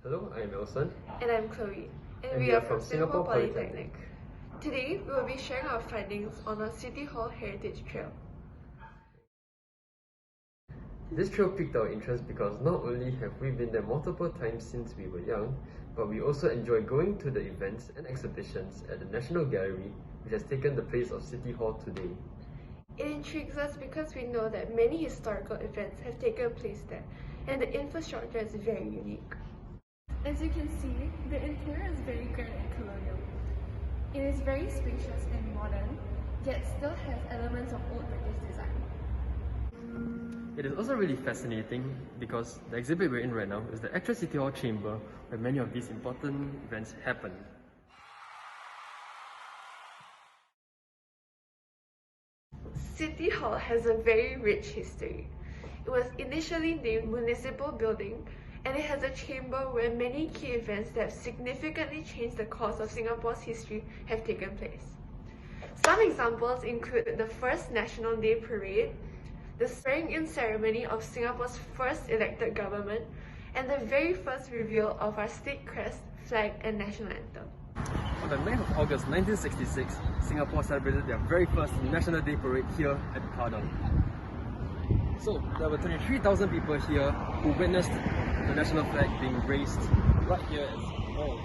Hello, I am Elson. And I'm Chloe. And we are from Singapore Polytechnic. Today, we will be sharing our findings on our City Hall Heritage Trail. This trail piqued our interest because not only have we been there multiple times since we were young, but we also enjoy going to the events and exhibitions at the National Gallery, which has taken the place of City Hall today. It intrigues us because we know that many historical events have taken place there, and the infrastructure is very unique. As you can see, the interior is very grand and colonial. It is very spacious and modern, yet still has elements of old British design. It is also really fascinating because the exhibit we're in right now is the actual City Hall Chamber where many of these important events happen. City Hall has a very rich history. It was initially named Municipal Building, and it has a chamber where many key events that have significantly changed the course of Singapore's history have taken place. Some examples include the first National Day Parade, the swearing-in ceremony of Singapore's first elected government, and the very first reveal of our state crest, flag, and national anthem. On the 9th of August 1966, Singapore celebrated their very first National Day Parade here at Padang. So, there were 23,000 people here who witnessed the national flag being raised right here at City Hall.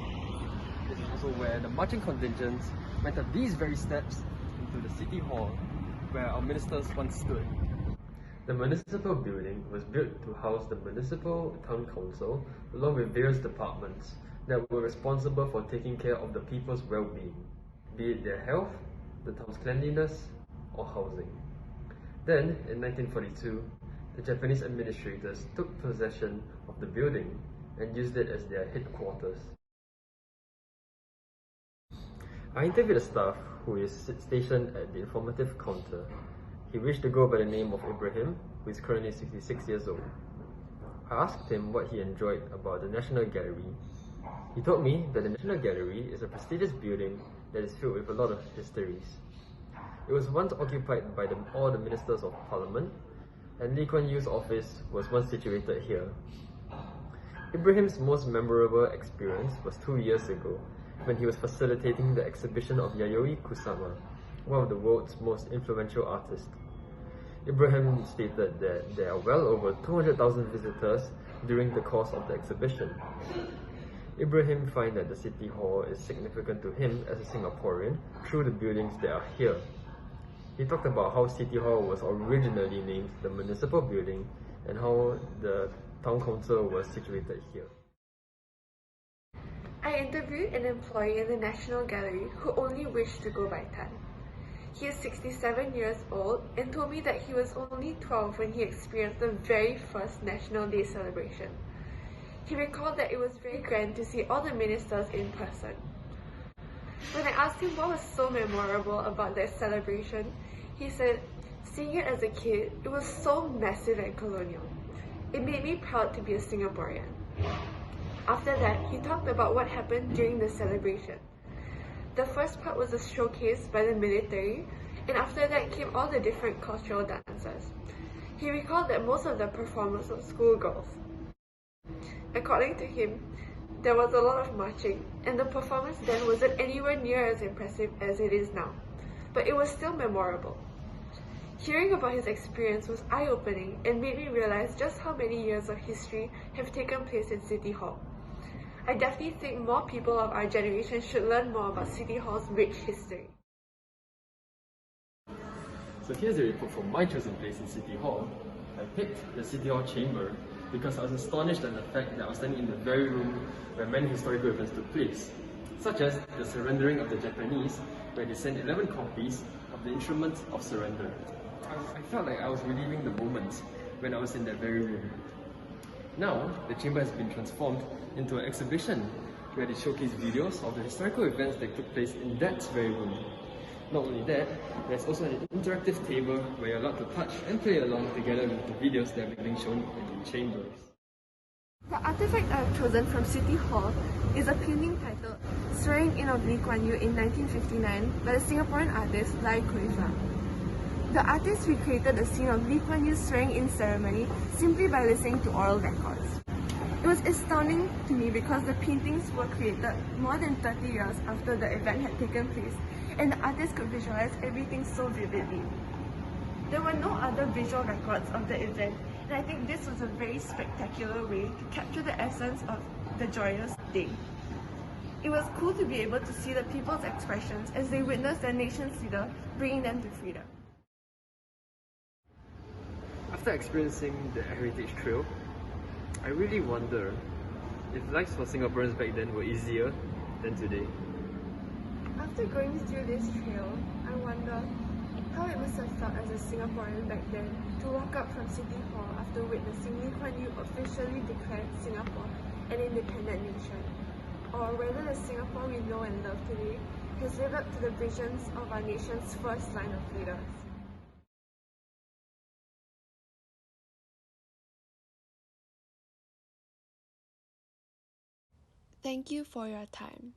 This is also where the marching contingents went up these very steps into the City Hall, where our ministers once stood. The municipal building was built to house the municipal town council along with various departments that were responsible for taking care of the people's well-being, be it their health, the town's cleanliness, or housing. Then, in 1942, the Japanese administrators took possession of the building and used it as their headquarters. I interviewed a staff who is stationed at the informative counter. He wished to go by the name of Ibrahim, who is currently 66 years old. I asked him what he enjoyed about the National Gallery. He told me that the National Gallery is a prestigious building that is filled with a lot of histories. It was once occupied by all the ministers of parliament, and Lee Kuan Yew's office was once situated here. Ibrahim's most memorable experience was 2 years ago, when he was facilitating the exhibition of Yayoi Kusama, one of the world's most influential artists. Ibrahim stated that there are well over 200,000 visitors during the course of the exhibition. Ibrahim finds that the City Hall is significant to him as a Singaporean through the buildings that are here. He talked about how City Hall was originally named the Municipal Building and how the Town Council was situated here. I interviewed an employee in the National Gallery who only wished to go by Tan. He is 67 years old and told me that he was only 12 when he experienced the very first National Day celebration. He recalled that it was very grand to see all the ministers in person. When I asked him what was so memorable about that celebration, he said, seeing it as a kid, it was so massive and colonial. It made me proud to be a Singaporean. After that, he talked about what happened during the celebration. The first part was a showcase by the military, and after that came all the different cultural dances. He recalled that most of the performers were schoolgirls. According to him, there was a lot of marching, and the performance then wasn't anywhere near as impressive as it is now, but it was still memorable. Hearing about his experience was eye-opening and made me realize just how many years of history have taken place in City Hall. I definitely think more people of our generation should learn more about City Hall's rich history. So here's the report from my chosen place in City Hall. I picked the City Hall Chamber because I was astonished at the fact that I was standing in the very room where many historical events took place, such as the surrendering of the Japanese, where they sent 11 copies of the Instruments of Surrender. I felt like I was reliving the moment when I was in that very room. Now, the chamber has been transformed into an exhibition where they showcase videos of the historical events that took place in that very room. Not only that, there's also an interactive table where you're allowed to touch and play along together with the videos that are being shown in the chambers. The artifact I've chosen from City Hall is a painting titled Swearing In of Lee Kuan Yew in 1959 by the Singaporean artist Lai Kui Fa. The artist recreated the scene of Lee Kuan Yew's swearing-in ceremony simply by listening to oral records. It was astounding to me because the paintings were created more than 30 years after the event had taken place, and the artist could visualize everything so vividly. There were no other visual records of the event, and I think this was a very spectacular way to capture the essence of the joyous day. It was cool to be able to see the people's expressions as they witnessed their nation's leader bringing them to freedom. After experiencing the Heritage Trail, I really wonder if lives for Singaporeans back then were easier than today. After going through this trail, I wonder how it must have felt as a Singaporean back then to walk up from City Hall after witnessing Lee Kuan Yew officially declared Singapore an independent nation, or whether the Singapore we know and love today has lived up to the visions of our nation's first line of leaders. Thank you for your time.